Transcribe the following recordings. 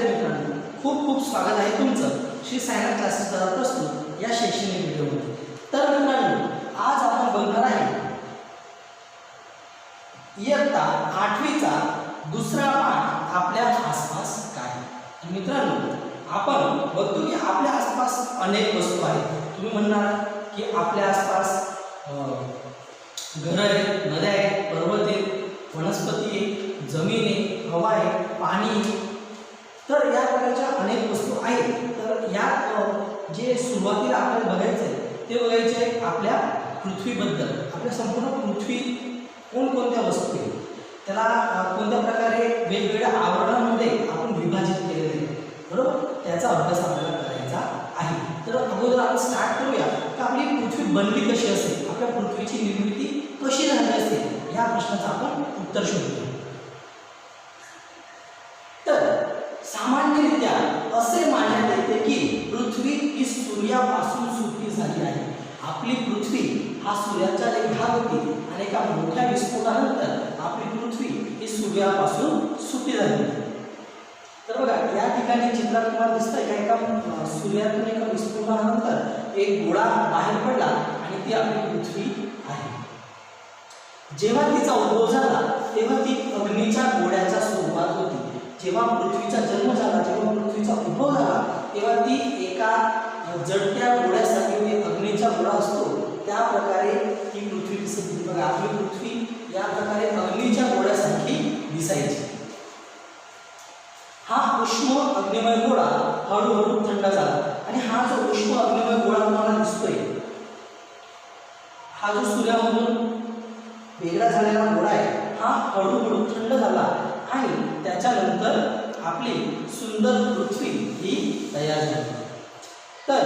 विद्यार्थी मित्रांनो, खूप खूप स्वागत आहे तुमचं श्री साईनाथ क्लासेस द्वारा प्रस्तुत या शैक्षणिक व्हिडिओमध्ये। तर मित्रांनो, आज आपण बघणार आहे इयत्ता 8वीचा दुसरा पाठ आपल्या आसपास काय। मित्रांनो, आपण बघतो की आपल्या आसपास अनेक वस्तू आहेत। तुम्ही म्हणणार की आपल्या आसपास घर आहेत, नद्या आहेत, पर्वत आहेत, वनस्पती आहे, जमीन आहे, हवा आहे, पाणी आहे। तर या प्रकारच्या अनेक वस्तू आहेत। तर यात जे सुरुवातीला आपल्याला बघायचं आहे ते बघायचे आहे आपल्या पृथ्वीबद्दल। आपल्या संपूर्ण पृथ्वी कोणकोणत्या वस्तू आहेत, त्याला कोणत्या प्रकारे वेगवेगळ्या आवरणांमध्ये आपण विभाजित केलेले आहे, बरोबर, त्याचा अभ्यास आपल्याला करायचा आहे। तर अगोदर आपण स्टार्ट करूया की आपली पृथ्वी बनली कशी असेल, आपल्या पृथ्वीची निर्मिती कशी झाली असेल, या प्रश्नाचं आपण उत्तर शोधूया। तर सामान्यरित्या असे मानण्यात येते की पृथ्वी ही सूर्यापासून सुटी झाली आहे। आपली पृथ्वी हा सूर्याचा एक भाग होती आणि एका मोठ्या विस्फोटानंतर आपली पृथ्वी ही सूर्यापासून सुटी झाली। तर बघा, या ठिकाणी चित्रात तुम्हाला दिसतंय का, एका सूर्यातून एका विस्फोटानंतर एक गोळा बाहेर पडला आणि ती आपली पृथ्वी आहे। जेव्हा तिचा उद्भव झाला तेव्हा ती अग्नीच्या गोळ्याच्या स्वरूपात होती। जेव्हा पृथ्वीचा जन्म झाला, जेव्हा पृथ्वीचा उद्भव झाला, तेव्हा ती एका जडत्या गोळ्यासारखी, म्हणजे अग्नीचा गोळा असतो त्या प्रकारे ती पृथ्वी दिसत होती। बघा, आपली पृथ्वी या प्रकारे अग्नीच्या गोळ्यासारखी दिसायची। हा उष्ण अग्निमय गोळा हळूहळू थंड झाला आणि हा जो उष्ण अग्निमय गोळा तुम्हाला दिसतोय, हा जो सूर्यामधून वेगळा झालेला गोळा आहे, हा हळूहळू थंड झाला आणि त्याच्यानंतर आपली सुंदर पृथ्वी ही तयार झाली। तर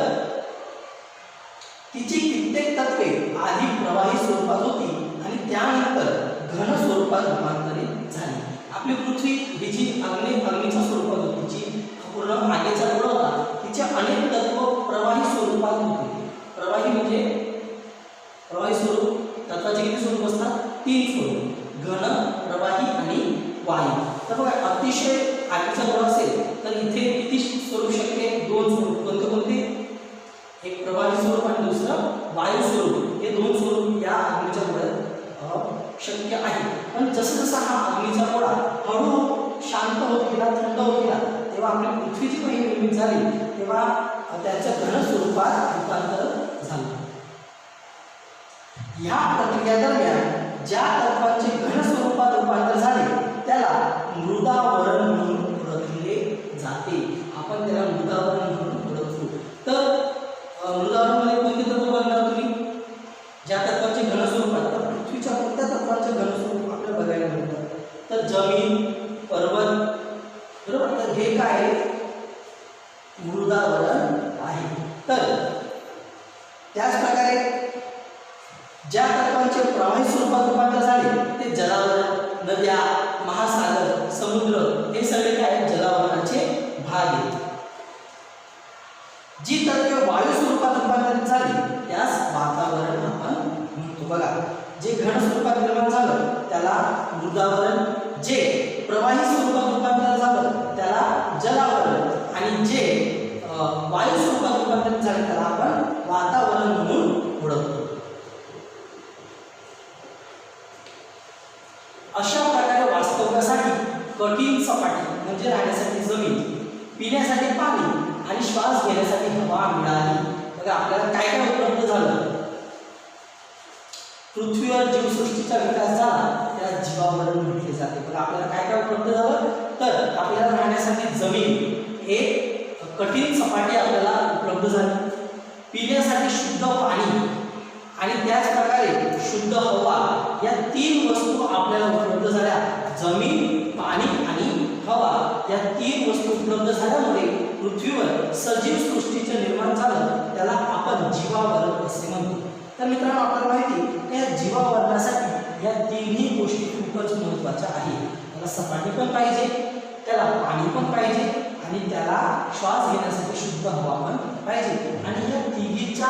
तिची कित्येक तत्वे आधी प्रवाही स्वरूपात होती आणि त्यानंतर घन स्वरूपात रूपांतरित झाली। आपली पृथ्वी ही जी अग्नीच्या स्वरूपात होती, जी पूर्ण आगीचा गोळा होता, तिचे अनेक तत्व प्रवाही स्वरूपात होते। प्रवाही म्हणजे प्रवाही स्वरूप, तत्वाचे किती स्वरूप असतात? 3 स्वरूप, घन, प्रवाही आणि वायू। तर बघा, अतिशय आगीचा गोळा असेल तर इथे किती स्वरूप शक्य आहे? 2 स्वरूप। कोणते कोणते? एक प्रवाही स्वरूप आणि दुसरं वायू स्वरूप। हे 2 स्वरूप या अग्नीच्या गोळ्यात शक्य आहे। पण जसं जसा हा अग्नीचा गोळा हळूहळू शांत होत गेला, थंड होत गेला, तेव्हा आपली पृथ्वी जी पहिली निर्मित झाली तेव्हा त्याच्या घन स्वरूपात रूपांतर झालं। या प्रक्रियेदरम्यान ज्या तत्वांचे घन स्वरूपात रूपांतर झाले त्याला मृदावरण म्हणून ओळखले जाते। आपण त्याला मृदावरण म्हणून ओळखतो। तर मृदावरणामध्ये कोणते तत्व बघणार तुम्ही? ज्या तत्वांचे घन स्वरूपात, तर पृथ्वीच्या कोणत्या तत्वांचे घन स्वरूप आपल्याला बघायला मिळतं? तर जमीन, पर्वत, बरोबर। तर हे काय? मृदावरण आहे। तर त्याच प्रकारे ज्या तत्वांचे प्रवाही स्वरूपात रूपांतर झाले ते जलावरण, नद्या, महासागर, समुद्र, हे सगळे काय जलावरणाचे भाग आहेत। जी तत्वे वायू स्वरूपात रूपांतरित झाली त्यास वातावरण आपण म्हणतो। बघा, जे घन स्वरूपात निर्माण झालं त्याला मृदावरण, जे प्रवाही स्वरूपात रूपांतर झालं त्याला जलावरण आणि जे वायू स्वरूपात रूपांतरित झाले त्याला आपण वातावरण म्हणून ओळखतो। अशा प्रकारे वास्तव्यासाठी कठीण सपाटी म्हणजे राहण्यासाठी जमीन, पिण्यासाठी पाणी आणि श्वास घेण्यासाठी हवा मिळाली। बघा, आपल्याला काय काय उपलब्ध झालं? पृथ्वीवर जीवसृष्टीचा विकास झाला त्याला जीवावरण म्हटले जाते। बघा, आपल्याला काय काय उपलब्ध झालं? तर आपल्याला राहण्यासाठी जमीन, एक कठीण सपाटी आपल्याला उपलब्ध झाली, पिण्यासाठी शुद्ध पाणी आणि त्याच प्रकारे शुद्ध हवा, या 3 वस्तू आपल्याला उपलब्ध झाल्या। जमीन, पाणी आणि हवा या 3 वस्तू उपलब्ध झाल्यामुळे पृथ्वीवर सजीव सृष्टीचे निर्माण झालं, त्याला आपण जीवावरण असे म्हणतो। तर मित्रांनो, आपल्याला माहिती आहे या जीवावरणासाठी या 3ही गोष्टी खूपच महत्त्वाच्या आहेत। त्याला सपाटी पण पाहिजे, त्याला पाणी पण पाहिजे आणि त्याला श्वास घेण्यासाठी शुद्ध हवा पण पाहिजे। आणि या तिघीच्या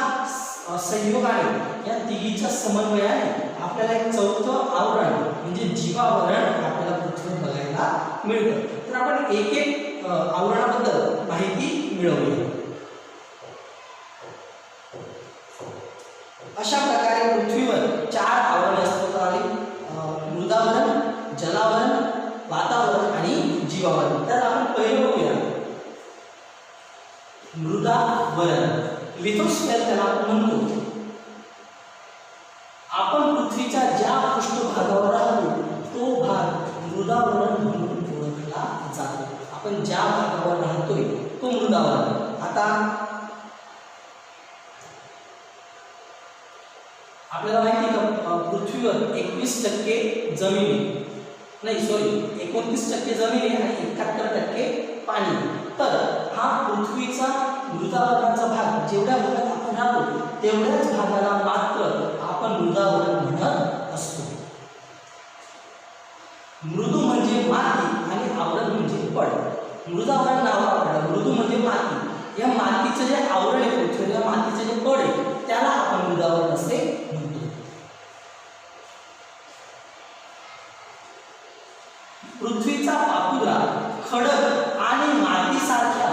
संयोगाने, या तिघीच्या समन्वयाने आपल्याला एक चौथं आवरण म्हणजे जीवावरण आपल्याला पृथ्वीवर बघायला मिळतं। तर आपण एक एक आवरणाबद्दल माहिती मिळवली. अशा प्रकारे पृथ्वीवर 4 आवरणे अस्तित्वात आली: मृदावरण, जलावरण, वातावरण आणि जीवावरण. तर आपण पहिलं बघूया मृदावरण. लिथोस्फिअर त्याला आपण म्हणतो. आपण पृथ्वीच्या ज्या पृष्ठभागावर राहतो तो भाग मृदावरण म्हणून ओळखला जातो. आपण ज्या भागावर राहतोय तो मृदावरण. आता आपल्याला माहिती का पृथ्वीवर 29% जमीन, नाही सॉरी 29% जमीन आहे आणि 71% पाणी. तर हा पृथ्वीचा मृदावरणाचा भाग जेवढ्या भागात आपण राहतो तेवढ्याच भागाला मात्र आपण मृदावरण म्हणत असतो. मृदू म्हणजे माती आणि आवरण म्हणजे पड. मृदावरण नाव आपल्याला, मृदू म्हणजे माती, या मातीचं जे आवरण आहे पृथ्वीवर, या मातीचं जे पड आहे त्याला आपण मृदावरण असे म्हणतो. पृथ्वीचा पापुद्रा खडक आणि मातीसारख्या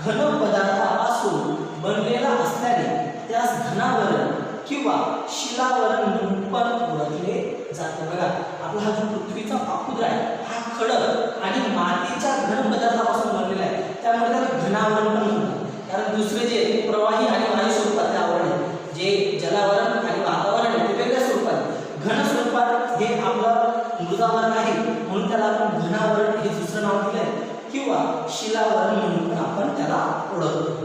घन पदार्थापासून बनलेला असल्याने त्यास घनावरण किंवा शिलावरण म्हणून पण ओळखले जाते. बघा, आपला हा जो पृथ्वीचा पापुद्रा आहे हा खडक आणि मातीच्या घन पदार्थापासून बनलेला आहे, त्यामुळे त्याला घनावरण पण म्हणतात. कारण दुसरे जे प्रवाही आणि वायू स्वरूपातले आवरण आहे, जे जलावरण आणि वातावरण आहे ते वेगळ्या स्वरूपात, घन स्वरूपात हे आपलं मृदावरण आहे म्हणून त्याला आपण घनावरण हे दुसरं नाव दिलं आहे, किंवा शिलावरण म्हणून पण आपण त्याला ओळखतो.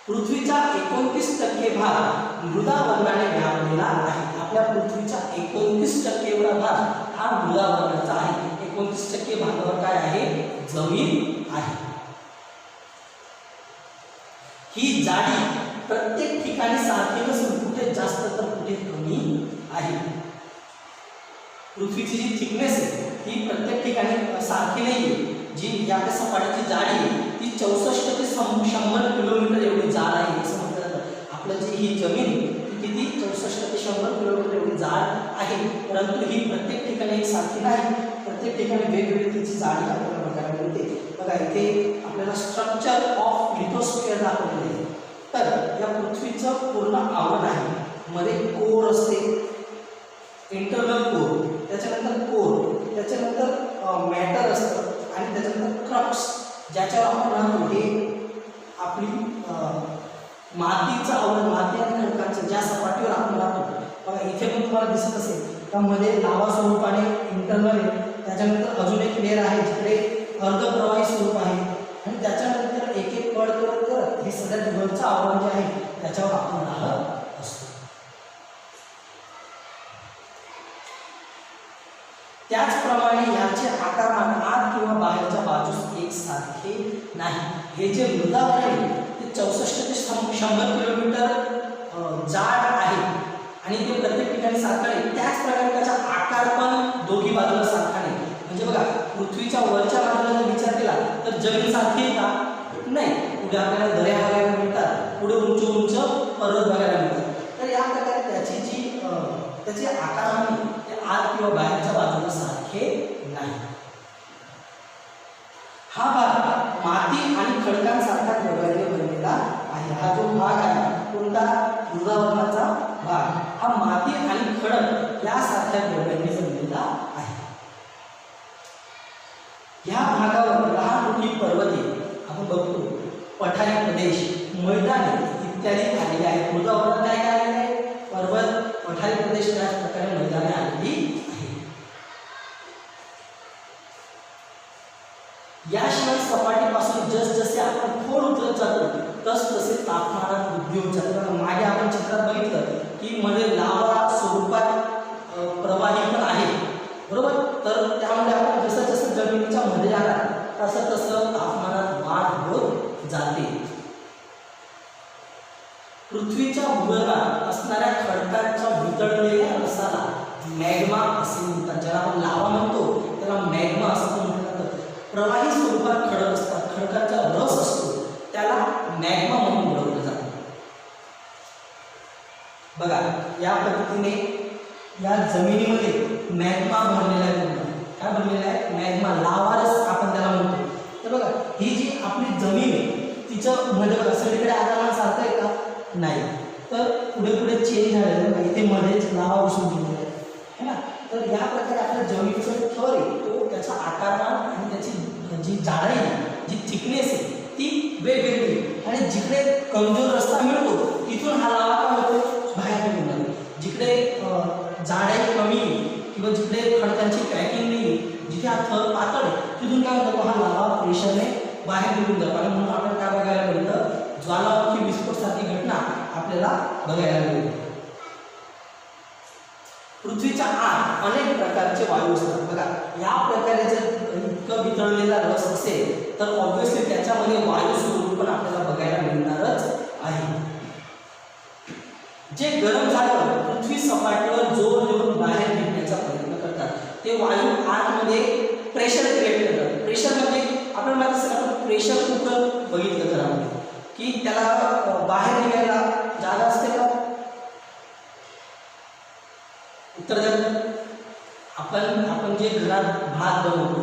पृथ्वीचा 29% भाग मृदावरणाने व्यापलेला आहे. आपल्या पृथ्वीचा 29% एवढा भाग हा मृदावरणाचा आहे. 29% भागावर काय आहे? जमीन आहे. ही जाडी प्रत्येक ठिकाणी सारखी नसून कुठे जास्त तर कुठे कमी आहे. पृथ्वीची जी थिकनेस आहे ती प्रत्येक ठिकाणी सारखी नाही. जी या सपाटीची जाडी आहे ती 64 ते 100 किलोमीटर एवढी जाड आहे असं म्हटलं जातं. आपलं जी ही जमीन ती किती 64 ते 100 किलोमीटर एवढी जाड आहे, परंतु ही प्रत्येक ठिकाणी एक सारखी नाही. प्रत्येक ठिकाणी वेगवेगळी तिची जाडी आपल्याला बघायला मिळते. बघा, इथे आपल्याला स्ट्रक्चर ऑफ लिथोस्फिअर दाखवलेले आहे. तर या पृथ्वीचं पूर्ण आवरण आहे. मध्ये कोर असते, इंटरनल कोर, त्याच्यानंतर कोर, त्याच्यानंतर मॅटर असतं आणि त्याच्यानंतर क्रक्स, ज्याच्यावर आपण राहतो. हे आपली मातीचं आवरण, माती आणि खडकांचं ज्या सपाटीवर आपण राहतो. बघा, इथे पण तुम्हाला दिसत असेल त्यामध्ये लावा स्वरूपाने इंटरनल आहे, त्याच्यानंतर अजून एक लेअर आहे जिकडे अर्धप्रवाही स्वरूप आहे, आणि त्याच्यानंतर एक एक पड करत करत हे सगळ्यात वरचं आवरण जे आहे त्याच्यावर आपण राहत असतो. त्याचप्रमाणे याचे आकारमान आत किंवा बाहेरच्या बाजूस एकसारखे नाही. हे जे मृदावरण आहे ते 64 ते 100 किलोमीटर जाड आहे आणि ते प्रत्येक ठिकाणी सारखं नाही. त्याचप्रकारे त्याचा आकार पण दोन्ही बाजूला सारखा नाही. म्हणजे बघा, पृथ्वीच्या वरच्या बाजूला जर विचार केला तर जमीन सारखी आहे का? नाही. पुढे आपल्याला दऱ्या बघायला मिळतात, पुढे उंच उंच पर्वत बघायला मिळतात. तर या प्रकारे त्याचे आकार ते आत किंवा बाहेरच्या बाजूला सारखे नाही. हा भाग माती आणि खडकांसारखा द्रव्याने बनलेला आहे. हा जो भाग आहे कोणता? मृदावरणाचा भाग हा माती आणि खडक यासारख्या द्रव्यांनी बनलेला आहे. ह्या भागावर लहान मोठी पर्वते आपण बघतो, पठारी प्रदेश, मैदाने इत्यादी आलेले आहेत. मृदावरणात काय काय आलेले आहे? पर्वत, पठारी प्रदेश, त्याच प्रकारे मैदाने आलेली आहेत. याशिवाय सपाटीपासून जसजसे आपण खोल उतरत जातो तसतसे तापमानात वृद्धी होत जाते. मागे आपण चित्रात बघितलं की मध्ये लावा स्वरूपात प्रवाही पण आहे, बरोबर. तर त्यामुळे आपण जसं जसं जमिनीच्या मध्ये जाणार तसं तसं तापमानात वाढ होत जाते. पृथ्वीच्या भूगर्भात असणाऱ्या खडकांच्या वितळलेल्या रसाला मॅग्मा असे म्हणतात. ज्याला आपण लावा म्हणतो त्याला मॅग्मा असं म्हटलं जातं. प्रवाही स्वरूपात खडक असतात, खडकाचा रस असतो, त्याला मॅग्मा म्हणून ओळखलं जातं. बघा, या पद्धतीने या जमिनीमध्ये मॅग्मा भरलेला आहे. काय भरलेला आहे? मॅग्मा, लावा रस आपण त्याला म्हणतो. सगळीकडे आकारमान सारखं आहे का? नाही. तर पुढे पुढे चेंज झालेलं आहे. इथे मध्येच लावा बसून गेलेलं आहे ना. तर या प्रकारे आपल्या जमिनीचा थर आहे तो त्याचा आकारमान आणि त्याची जी जाडाई जी थिकनेस आहे ती वेगवेगळी, आणि जिकडे कमजोर रस्ता मिळतो तिथून हा लावा काय होतो? बाहेर निघून जातो. जिकडे जाडाई कमी किंवा जिकडे खडकांची पॅकिंग नाही, जिथे हा थर पातळ आहे तिथून काय होतो? हा लावा प्रेशरने बाहेर निघून जातो. आणि म्हणून आपण काय बघायला मिळतं? ज्वालामुखी विस्फोट सारखी घटना आपल्याला बघायला मिळते. पृथ्वीच्या आत अनेक प्रकारचे वायू असतात बघा. या प्रकारे जर इतकं वितळलेला रस असेल तर ऑब्व्हियसली त्याच्यामध्ये वायू स्वरूप पण आपल्याला बघायला मिळणारच आहे. जे गरम झाल्यावर पृथ्वी सपाटीवर जोर देऊन बाहेर निघण्याचा प्रयत्न करतात ते वायू आतमध्ये प्रेशर क्रिएट करतात. प्रेशर म्हणजे आपण माहिती असेल, आपण प्रेशर कुकर बघितलं तर आपण की त्याला बाहेर निघायला जागा असते का? उत्तर द्या. आपण जे घरात भात बनवतो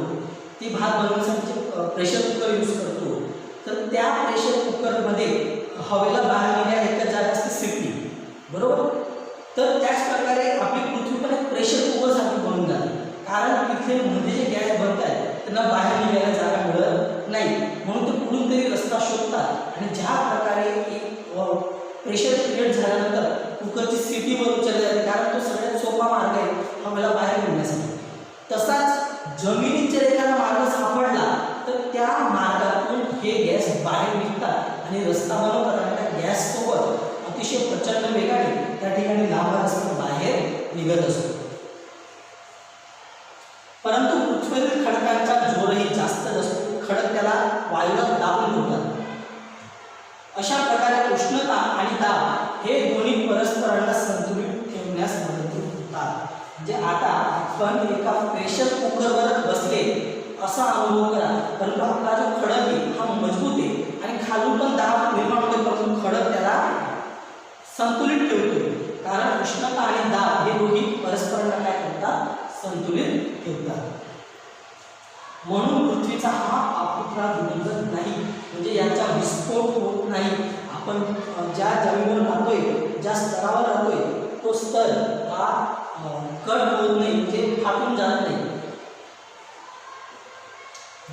ती भात बनवण्यासाठी प्रेशर कुकर यूज करतो, तर त्या प्रेशर कुकरमध्ये हवेला बाहेर निघायला एक जागा असते सिटी, बरोबर. तर त्याच प्रकारे आपली पृथ्वी पण एक प्रेशर कुकर सारखी बनून जाते, कारण तिथे मध्ये जे गॅस बनत आहेत त्यांना बाहेर निघायला जागा मिळत नाही, म्हणून ते कुठून तरी रस्ता शोधतात. आणि ज्या प्रकारे एक प्रेशर क्रिएट झाल्यानंतर कुकरची स्थिती वर उचलली जाते, कारण तो सगळ्यात सोपा मार्ग आहे हवेला बाहेर निघण्यासाठी. तसाच जमिनीत जर एखादा मार्ग सापडला तर त्या मार्गातून हे गॅस बाहेर निघतात आणि रस्ता बनवतात, आणि त्या गॅस सोबत अतिशय प्रचंड वेगाने त्या ठिकाणी लांब रस्ता बाहेर निघत असतो. परंतु पृथ्वीवरील खडकांचा जोरही जास्त नसतो. खडक त्याला वायूला दाबून ठेवतात. अशा प्रकारे उष्णता आणि दाब हे दोन्ही परस्परांना संतुलित ठेवण्यास मदत होतात. म्हणजे आता आपण एका प्रेशर कुकरवर बसले असा अनुभव करा, परंतु आपला जो खडक आहे हा मजबूत आहे आणि खालून पण दाब निर्माण होते, परंतु खडक त्याला संतुलित ठेवतो, कारण उष्णता आणि दाब हे दोन्ही परस्परांना काय करतात? संतुलित ठेवतात. म्हणून पृथ्वीचा हा आपुत्रा विरघळत नाही, म्हणजे याचा विस्फोट होत नाही. आपण ज्या जमिनीवर राहतोय, ज्या स्तरावर राहतोय तो स्तर हा कट होत नाही, म्हणजे फाटून जात नाही.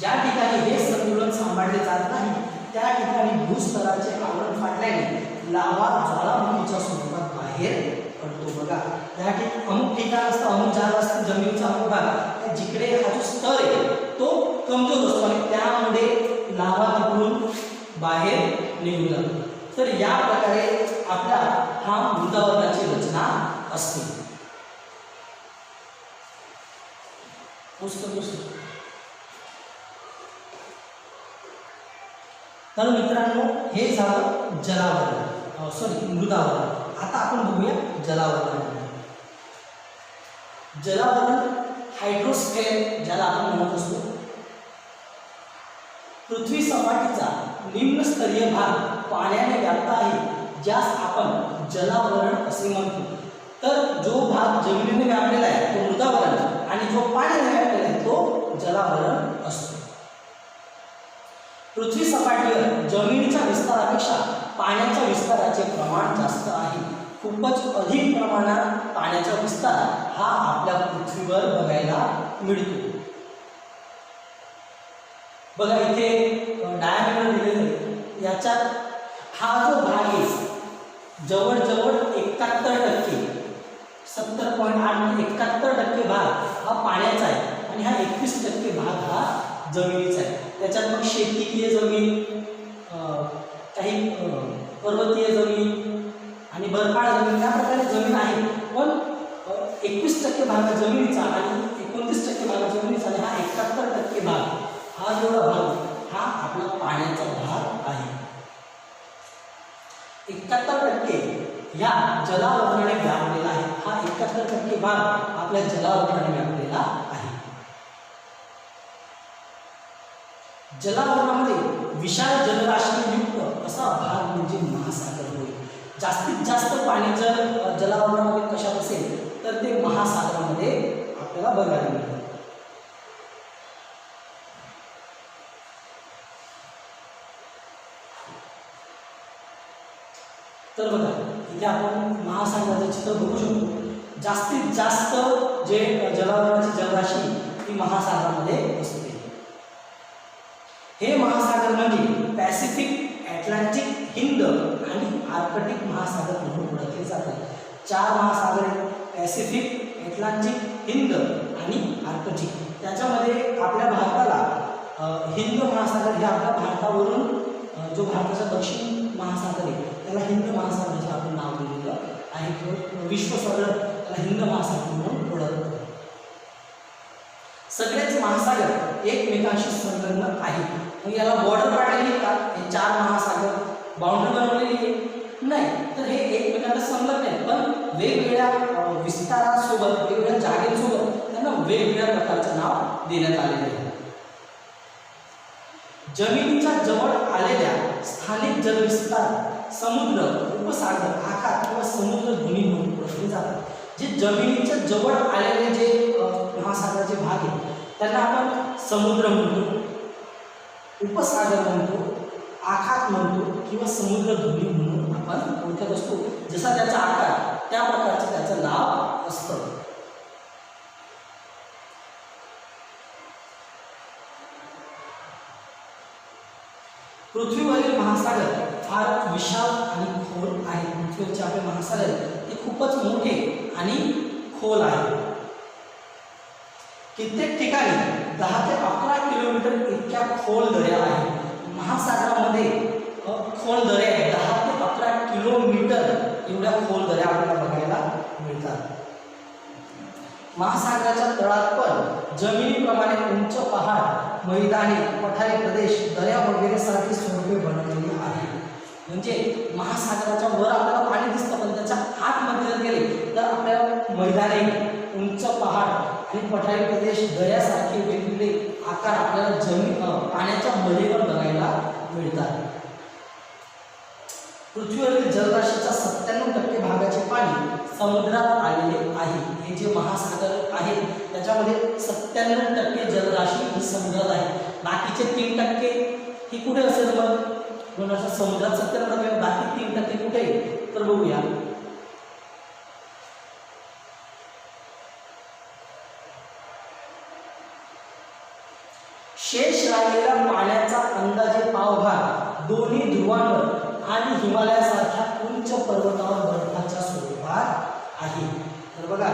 ज्या ठिकाणी हे संतुलन सांभाळले जात नाही त्या ठिकाणी भूस्तराचे आवरण फाटल्याने लावा ज्वालामुखीच्या स्वरूपात बाहेर पडतो. बघा, या ठिकाणी अमुक ठिकाण असतं, अमुक जागा असते जमिनीचा अमुक भाग, जिकडे हा जो स्तर आहे तो कमजोर असतो आणि त्यामुळे लावा तिकडून बाहेर निघून जातो. तर या प्रकारे आपल्या हा मृदावरणाची रचना असते. तर मित्रांनो, हे झालं जलावरण, सॉरी मृदावरण. आता आपण बघूया जलावरण. जलावरण हायड्रोस्फेअर ज्याला आपण म्हणत असतो, पृथ्वी सपाटीचा निम्नस्तरीय भाग पाण्याने व्याप्त आहे, ज्यास आपण जलावरण असे म्हणतो. तर जो भाग जमिनीने व्यापलेला आहे तो मृदावरण, आणि जो पाण्याने व्यापलेला आहे तो जलावरण असतो. पृथ्वी सपाटीवर जमिनीच्या विस्तारापेक्षा पाण्याच्या विस्ताराचे प्रमाण जास्त आहे. खूपच अधिक प्रमाणात पाण्याचा विस्तार हा आपल्या पृथ्वीवर बघायला मिळतो. बघा, इथे डायमीटर दिलेले, याच्यात हा जो भाग आहे जवळजवळ 71%, 70.8 71% भाग हा पाण्याचा आहे आणि हा 21% भाग हा जमिनीचा आहे. त्याच्यात मग शेतीकीय जमीन, काही पर्वतीय जमीन आणि बर्फाळ जमीन या प्रकारे जमीन आहे. पण 21% भाग जमिनीचा आणि 29% भाग जमिनीचा आणि हा 71% भाग, हा जेवढा भाग हा आपला पाण्याचा भाग आहे. 71% ह्या जलावरणाने व्यापलेला आहे. हा 71% भाग आपल्या जलावरणाने व्यापलेला आहे. जलावरणामध्ये विशाल जलराशीयुक्त असा भाग म्हणजे महासागर होय. जास्तीत जास्त पाणी जर जलावरणामध्ये कशात असेल तर ते महासागरामध्ये आपल्याला बघायला मिळतं. तर बघा इथे आपण महासागराचं चित्र बघू शकतो. जास्तीत जास्त जे जलावरणाची जलराशी ही महासागरामध्ये असते. हे महासागर म्हणजे पॅसिफिक, अटलांटिक, हिंद आणि आर्कटिक महासागर म्हणून ओळखले जातात. 4 महासागर आहेत, पॅसिफिक, अटलांटिक, हिंद आणि आर्कटिक. त्याच्यामध्ये आपल्या भारताला हिंद महासागर हे आपल्या भारतावरून जो भारताचा दक्षिण महासागर आहे त्याला हिंद महासागराचे आपण नाव दिलेलं आहे किंवा विश्वसागर त्याला हिंद महासागर म्हणून ओळखलं. सगळेच महासागर एकमेकांशी संलग्न आहेत. मग याला बॉर्डर काढलेली का? हे 4 महासागर बाउंड्री बनवलेली आहे? नाही, तर हे एकमेकांना संलग्न आहेत, पण वेगवेगळ्या विस्तारासोबत, वेगवेगळ्या जागेसोबत त्यांना वेगवेगळ्या प्रकारचं नाव देण्यात आलेलं आहे. जमिनीच्या जवळ आलेल्या स्थानिक जलविस्तार समुद्र, उपसागर, आखात किंवा समुद्र ध्वनी म्हणून ओळखले जातात. जे जमिनीच्या जवळ आलेले जे महासागराचे भाग आहेत त्यांना आपण समुद्र म्हणतो, उपसागर म्हणतो, आखात म्हणतो किंवा समुद्र ध्वनी म्हणून आपण ओळखत असतो. जसा त्याचा आकार त्या प्रकारचं त्याचं नाव असतं. पृथ्वीवरील महासागर फार विशाल आणि खोल आहे. पृथ्वीवरचे आपले महासागर हे खूपच मोठे आणि खोल आहे. कित्येक ठिकाणी 10 ते 11 किलोमीटर इतक्या खोल दऱ्या आहेत. महासागरामध्ये खोल दऱ्या आहेत, 10 ते 11 किलोमीटर एवढ्या खोल दऱ्या आपल्याला बघायला मिळतात. महासागराच्या तळात पण जमिनीप्रमाणे उंच पहाड, मैदानी, पठारी प्रदेश, दऱ्या वगैरे सारखी स्वरूपे बनवलेली आहे. म्हणजे महासागराच्या वर आपल्याला पाणी दिसतं, पण त्याच्या आतमध्ये जर गेले तर आपल्याला मैदानी, उंच पहाड आणि पठारी प्रदेश, दऱ्यासारखे वेगवेगळे आकार आपल्याला पाण्याच्या मध्ये पण बघायला मिळतात. पृथ्वीवरील जलराशीच्या 97% भागाचे पाणी समुद्रात आलेले आहे. हे जे महासागर आहेत त्याच्यामध्ये 97% जलराशी ही समुद्रात आहे. बाकीचे 3% ही कुठे असेल? मग समुद्रात 70%, बाकी 3% कुठे? तर बघूया. शेष राहिलेला पाण्याचा अंदाजे पावभाग दोन्ही ध्रुवांवर आणि हिमालयासारख्या उंच पर्वतावर बर्फाच्या स्वरूपात आहे. तर बघा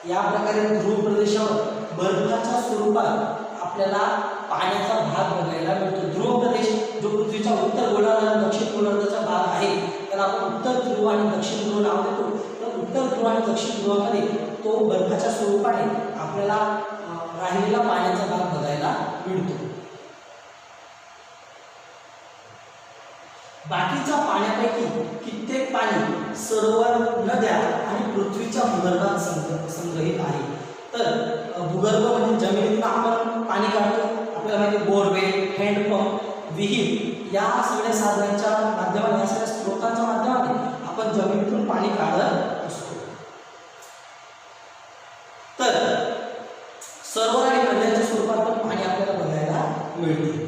या प्रकारे ध्रुव प्रदेशावर बर्फाच्या स्वरूपात आपल्याला पाण्याचा भाग बघायला मिळतो. ध्रुव प्रदेश जो पृथ्वीच्या उत्तर गोलार्ध आणि दक्षिण गोलार्धाचा भाग आहे त्याला आपण उत्तर ध्रुव आणि दक्षिण ध्रुव नाव देतो. तर उत्तर ध्रुव आणि दक्षिण ध्रुवामध्ये तो बर्फाच्या स्वरूपाने आपल्याला राहिलेला पाण्याचा भाग बघायला मिळतो. बाकीच्या पाण्यापैकी कित्येक पाणी सरोवर, नद्या आणि पृथ्वीच्या भूगर्भात संग्रहित आहे. तर भूगर्भ म्हणजे जमिनीतून आपण पाणी काढतो. आपल्याला माहिती बोरवेल, हँडपंप, विहीर या सगळ्या साधनांच्या माध्यमाने, या सगळ्या स्रोतांच्या माध्यमाने आपण जमिनीतून पाणी काढत असतो. तर सरोवर आणि नद्यांच्या स्वरूपात पण पाणी आपल्याला बघायला मिळते.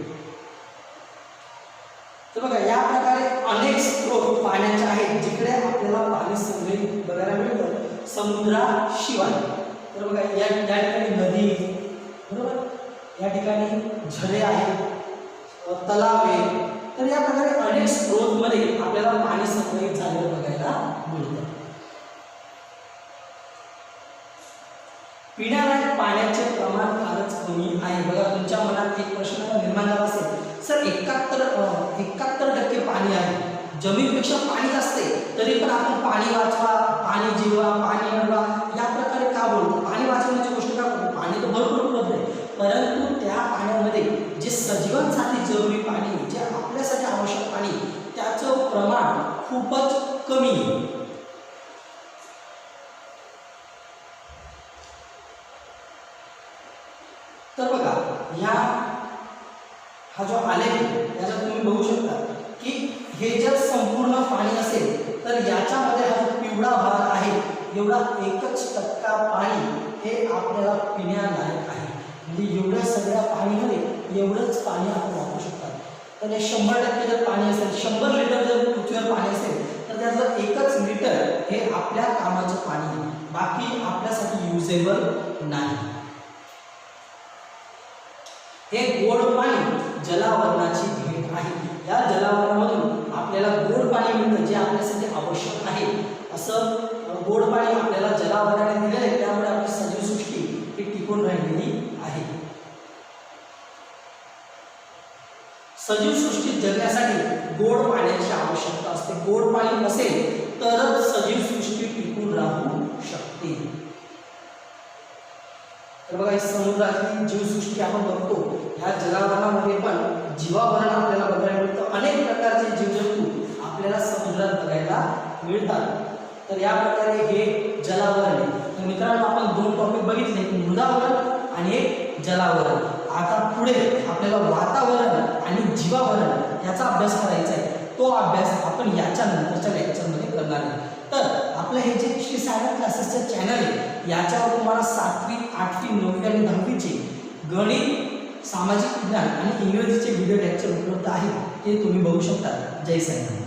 तर बघा या प्रकारे अनेक स्रोत पाण्याचे आहेत जिकडे आपल्याला पाणी संग्रहित बघायला मिळतं समुद्राशिवाय. तर बघा या ठिकाणी नदी, बरोबर, या ठिकाणी झरे आहेत, तलावे. तर या प्रकारे अनेक स्रोतमध्ये आपल्याला पाणी संग्रहित झालेलं बघायला मिळतं. पिण्यालायक पाण्याचे प्रमाण फारच कमी आहे. बघा तुमच्या मनात एक प्रश्न निर्माण झाला असेल, सर 71% पाणी आहे, जमिनीपेक्षा पाणी जास्त आहे, तरी पण आपण पाणी वाचवा, पाणी जिरवा, पाणी अडवा या प्रकारे का बोलतो? पाणी वाचवण्याची गोष्ट का करतो? पाणी तर भरपूर उपलब्ध आहे, परंतु त्या पाण्यामध्ये जे सजीवांसाठी जरुरी पाणी, जे आपल्यासाठी आवश्यक पाणी, त्याचं प्रमाण खूपच कमी आहे. तर बघा हा जो आलेख आहे याच्यात तुम्ही बघू शकता की हे जर संपूर्ण पाणी असेल तर याच्यामध्ये हा जो पिवळा भाग आहे एवढा 1% पाणी हे आपल्याला पिण्यालायक आहे. म्हणजे एवढ्या सगळ्या पाणीमध्ये एवढंच पाणी आपण वापरू शकतात. तर हे 100% जर पाणी असेल, 100 लिटर जर पृथ्वीवर पाणी असेल तर तर त्यातलं 1च लिटर हे आपल्या कामाचं पाणी आहे, बाकी आपल्यासाठी युजेबल नाही. हे गोड पाणी जलावरणाची भेट आहे. या जलावरणामधून आपल्याला गोड पाणी मिळतं जे आपल्यासाठी आवश्यक आहे. असं गोड पाणी आपल्याला जलावरणाने दिलेलं आहे, त्यामुळे आपली सजीव सृष्टी ही टिकून राहिलेली आहे. सजीव सृष्टीत जगण्यासाठी गोड पाण्याची आवश्यकता असते. गोड पाणी असेल तरच सजीव सृष्टी टिकून राहू शकते. तर बघा, समुद्रातली जीवसृष्टी आपण बघतो, या जलावरणामध्ये पण जीवावरण आपल्याला बघायला मिळतं. अनेक प्रकारचे जीवजंतू आपल्याला समुद्रात बघायला मिळतात. तर या प्रकारे हे जलावरण आहे. तर मित्रांनो, आपण 2 टॉपिक बघितले, मृदावरण आणि एक जलावरण. आता पुढे आपल्याला वातावरण आणि जीवावरण याचा अभ्यास करायचा आहे. तो अभ्यास आपण याच्या नंतरच्या लेक्चरमध्ये करणार आहे. तर आपलं हे जे श्री सायन्स क्लासेसचं चॅनल आहे, याच्यावर तुम्हाला 7वी, 8वी, 9वी आणि 10वीचे गणित, सामाजिक विज्ञान आणि इंग्रजीचे व्हिडिओ लेक्चर उपलब्ध आहेत. ते तुम्ही बघू शकता. जय साईराम.